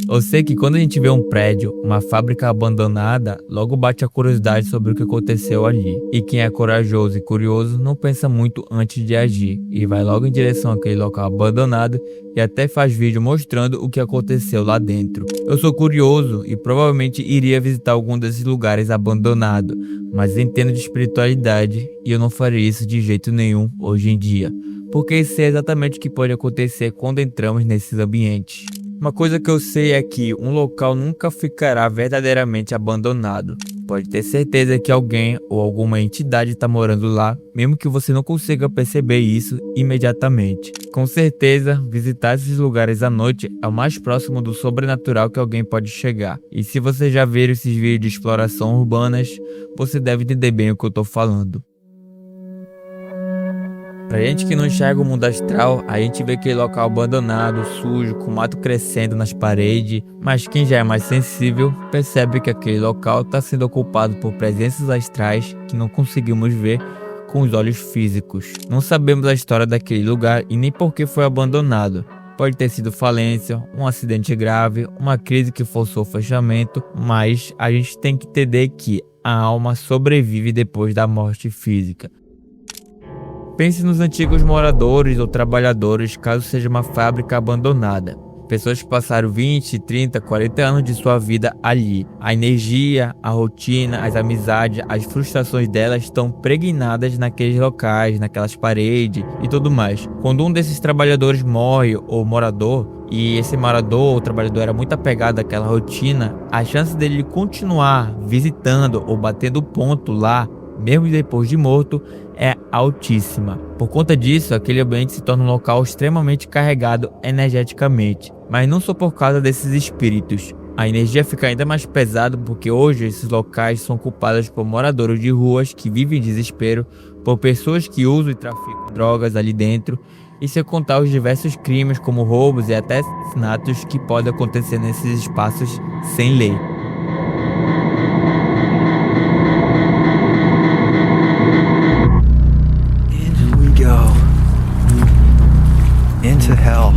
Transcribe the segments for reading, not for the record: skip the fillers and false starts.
Eu sei que quando a gente vê um prédio, uma fábrica abandonada, logo bate a curiosidade sobre o que aconteceu ali. E quem é corajoso e curioso não pensa muito antes de agir e vai logo em direção àquele local abandonado e até faz vídeo mostrando o que aconteceu lá dentro. Eu sou curioso e provavelmente iria visitar algum desses lugares abandonados, mas entendo de espiritualidade e eu não faria isso de jeito nenhum hoje em dia, porque sei exatamente o que pode acontecer quando entramos nesses ambientes. Uma coisa que eu sei é que um local nunca ficará verdadeiramente abandonado. Pode ter certeza que alguém ou alguma entidade está morando lá, mesmo que você não consiga perceber isso imediatamente. Com certeza, visitar esses lugares à noite é o mais próximo do sobrenatural que alguém pode chegar. E se você já viu esses vídeos de exploração urbanas, você deve entender bem o que eu estou falando. Pra gente que não enxerga o mundo astral, a gente vê aquele local abandonado, sujo, com mato crescendo nas paredes, mas quem já é mais sensível percebe que aquele local está sendo ocupado por presenças astrais que não conseguimos ver com os olhos físicos. Não sabemos a história daquele lugar e nem por que foi abandonado. Pode ter sido falência, um acidente grave, uma crise que forçou o fechamento, mas a gente tem que entender que a alma sobrevive depois da morte física. Pense nos antigos moradores ou trabalhadores, caso seja uma fábrica abandonada. Pessoas que passaram 20, 30, 40 anos de sua vida ali. A energia, a rotina, as amizades, as frustrações delas estão pregnadas naqueles locais, naquelas paredes e tudo mais. Quando um desses trabalhadores morre ou morador, e esse morador ou trabalhador era muito apegado àquela rotina, a chance dele continuar visitando ou batendo ponto lá, mesmo depois de morto, é altíssima. Por conta disso, aquele ambiente se torna um local extremamente carregado energeticamente, mas não só por causa desses espíritos. A energia fica ainda mais pesada porque hoje esses locais são ocupados por moradores de ruas que vivem em desespero, por pessoas que usam e traficam drogas ali dentro, e sem contar os diversos crimes como roubos e até assassinatos que podem acontecer nesses espaços sem lei. Into hell.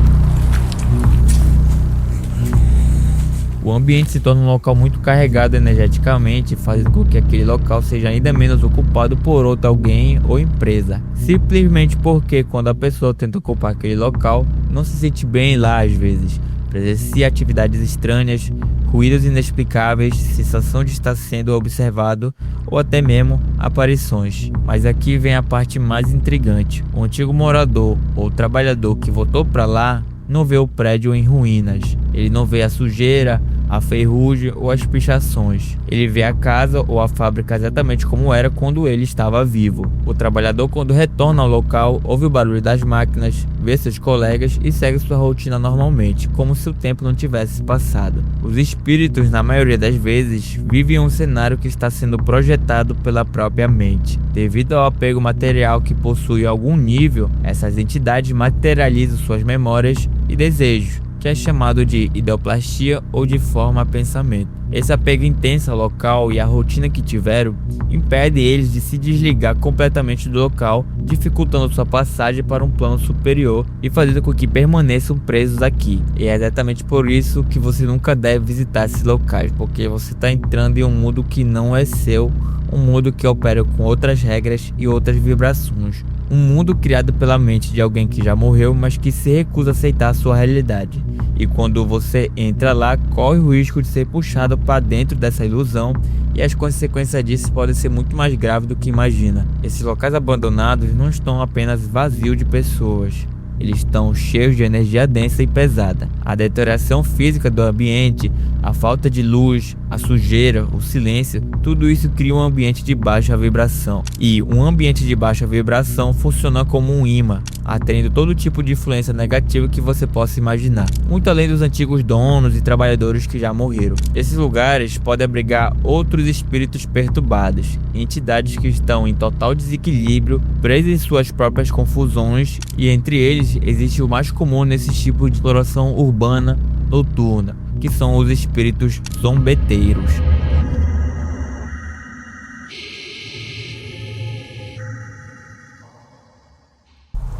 O ambiente se torna um local muito carregado energeticamente, fazendo com que aquele local seja ainda menos ocupado por outro alguém ou empresa. Simplesmente porque quando a pessoa tenta ocupar aquele local, não se sente bem lá às vezes. Presencia atividades estranhas, ruídos inexplicáveis, sensação de estar sendo observado ou até mesmo aparições. Mas aqui vem a parte mais intrigante. O antigo morador ou trabalhador que voltou para lá não vê o prédio em ruínas. Ele não vê a sujeira, a ferrugem ou as pichações. Ele vê a casa ou a fábrica exatamente como era quando ele estava vivo. O trabalhador, quando retorna ao local, ouve o barulho das máquinas, vê seus colegas e segue sua rotina normalmente, como se o tempo não tivesse passado. Os espíritos, na maioria das vezes, vivem um cenário que está sendo projetado pela própria mente. Devido ao apego material que possui algum nível, essas entidades materializam suas memórias e desejos, que é chamado de ideoplastia ou de forma a pensamento. Esse apego intenso ao local e à rotina que tiveram impede eles de se desligar completamente do local, dificultando sua passagem para um plano superior e fazendo com que permaneçam presos aqui. E é exatamente por isso que você nunca deve visitar esses locais, porque você está entrando em um mundo que não é seu, um mundo que opera com outras regras e outras vibrações. Um mundo criado pela mente de alguém que já morreu, mas que se recusa a aceitar a sua realidade. E quando você entra lá, corre o risco de ser puxado para dentro dessa ilusão, e as consequências disso podem ser muito mais graves do que imagina. Esses locais abandonados não estão apenas vazios de pessoas. Eles estão cheios de energia densa e pesada. A deterioração física do ambiente, a falta de luz, a sujeira, o silêncio, tudo isso cria um ambiente de baixa vibração. E um ambiente de baixa vibração funciona como um imã, atraindo todo tipo de influência negativa que você possa imaginar, muito além dos antigos donos e trabalhadores que já morreram. Esses lugares podem abrigar outros espíritos perturbados, entidades que estão em total desequilíbrio, presas em suas próprias confusões, e entre eles existe o mais comum nesse tipo de exploração urbana noturna, que são os espíritos zombeteiros.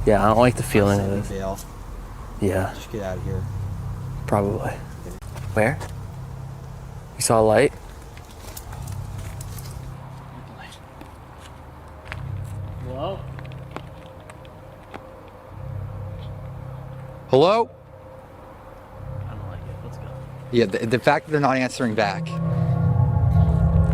Yeah, I don't like the feeling of this. Bail. Yeah, Just get out of here. probably. Where? You saw a light? Hello? Hello? I don't like it. Let's go. Yeah, the fact that they're not answering back.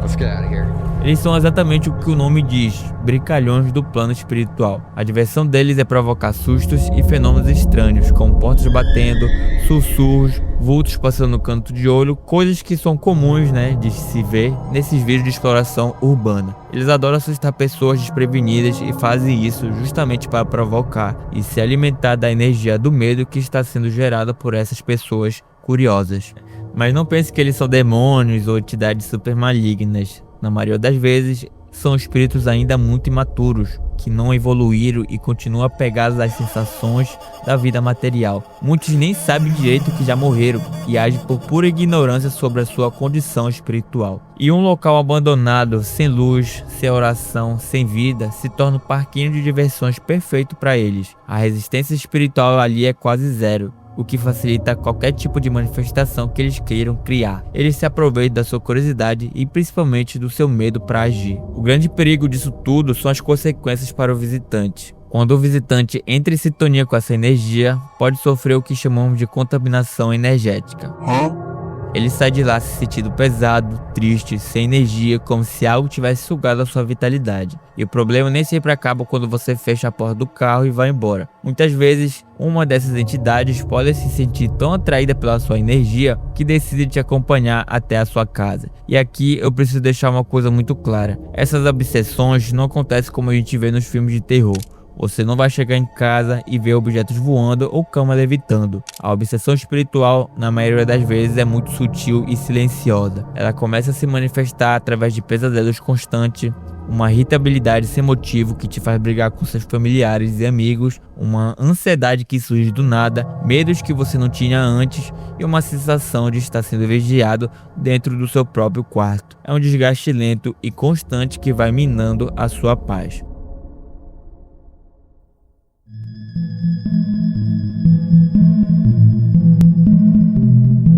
Let's get out of here. Eles são exatamente o que o nome diz, brincalhões do plano espiritual. A diversão deles é provocar sustos e fenômenos estranhos, como portas batendo, sussurros, vultos passando no canto de olho, coisas que são comuns, de se ver nesses vídeos de exploração urbana. Eles adoram assustar pessoas desprevenidas e fazem isso justamente para provocar e se alimentar da energia do medo que está sendo gerada por essas pessoas curiosas. Mas não pense que eles são demônios ou entidades super malignas. Na maioria das vezes, são espíritos ainda muito imaturos, que não evoluíram e continuam apegados às sensações da vida material. Muitos nem sabem direito que já morreram e agem por pura ignorância sobre a sua condição espiritual. E um local abandonado, sem luz, sem oração, sem vida, se torna um parquinho de diversões perfeito para eles. A resistência espiritual ali é quase zero, o que facilita qualquer tipo de manifestação que eles queiram criar. Eles se aproveitam da sua curiosidade e principalmente do seu medo para agir. O grande perigo disso tudo são as consequências para o visitante. Quando o visitante entra em sintonia com essa energia, pode sofrer o que chamamos de contaminação energética. Ele sai de lá se sentindo pesado, triste, sem energia, como se algo tivesse sugado a sua vitalidade. E o problema nem sempre acaba quando você fecha a porta do carro e vai embora. Muitas vezes, uma dessas entidades pode se sentir tão atraída pela sua energia que decide te acompanhar até a sua casa. E aqui eu preciso deixar uma coisa muito clara. Essas obsessões não acontecem como a gente vê nos filmes de terror. Você não vai chegar em casa e ver objetos voando ou cama levitando. A obsessão espiritual, na maioria das vezes, é muito sutil e silenciosa. Ela começa a se manifestar através de pesadelos constantes, uma irritabilidade sem motivo que te faz brigar com seus familiares e amigos, uma ansiedade que surge do nada, medos que você não tinha antes e uma sensação de estar sendo vigiado dentro do seu próprio quarto. É um desgaste lento e constante que vai minando a sua paz.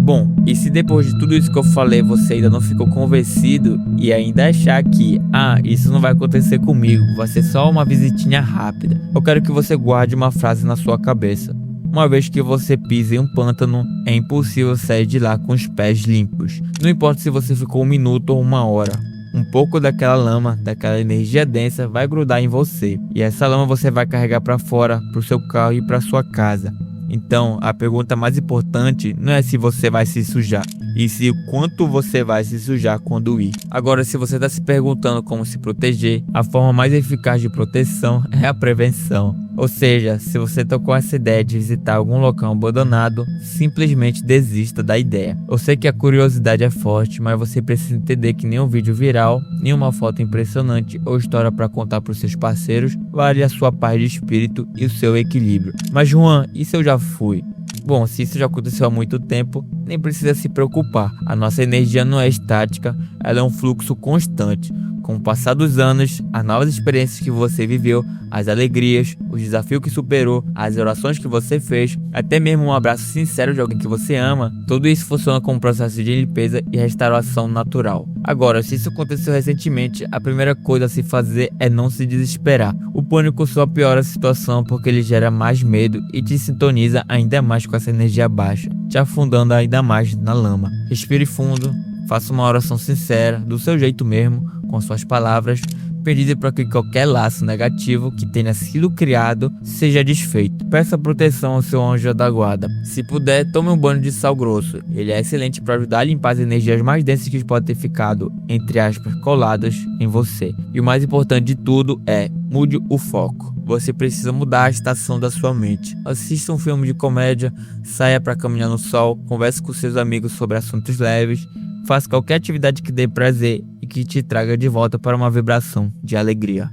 Bom, e se depois de tudo isso que eu falei você ainda não ficou convencido e ainda achar que, isso não vai acontecer comigo, vai ser só uma visitinha rápida, eu quero que você guarde uma frase na sua cabeça. Uma vez que você pisa em um pântano, é impossível sair de lá com os pés limpos. Não importa se você ficou 1 minuto ou 1 hora. Um pouco daquela lama, daquela energia densa vai grudar em você. E essa lama você vai carregar para fora, para o seu carro e para sua casa. Então, a pergunta mais importante não é se você vai se sujar, e se o quanto você vai se sujar quando ir. Agora, se você está se perguntando como se proteger, a forma mais eficaz de proteção é a prevenção. Ou seja, se você está com essa ideia de visitar algum local abandonado, simplesmente desista da ideia. Eu sei que a curiosidade é forte, mas você precisa entender que nenhum vídeo viral, nenhuma foto impressionante ou história para contar para os seus parceiros vale a sua paz de espírito e o seu equilíbrio. Mas Juan, e se eu já fui? Bom, se isso já aconteceu há muito tempo, nem precisa se preocupar. A nossa energia não é estática, ela é um fluxo constante. Com o passar dos anos, as novas experiências que você viveu, as alegrias, os desafios que superou, as orações que você fez, até mesmo um abraço sincero de alguém que você ama, tudo isso funciona como um processo de limpeza e restauração natural. Agora, se isso aconteceu recentemente, a primeira coisa a se fazer é não se desesperar. O pânico só piora a situação porque ele gera mais medo e te sintoniza ainda mais com essa energia baixa, te afundando ainda mais na lama. Respire fundo, faça uma oração sincera, do seu jeito mesmo, com suas palavras, pedindo para que qualquer laço negativo que tenha sido criado seja desfeito. Peça proteção ao seu anjo da guarda. Se puder, tome um banho de sal grosso. Ele é excelente para ajudar a limpar as energias mais densas que podem ter ficado, entre aspas, coladas em você. E o mais importante de tudo é, mude o foco. Você precisa mudar a estação da sua mente. Assista um filme de comédia, saia para caminhar no sol, converse com seus amigos sobre assuntos leves, faça qualquer atividade que dê prazer e que te traga de volta para uma vibração de alegria.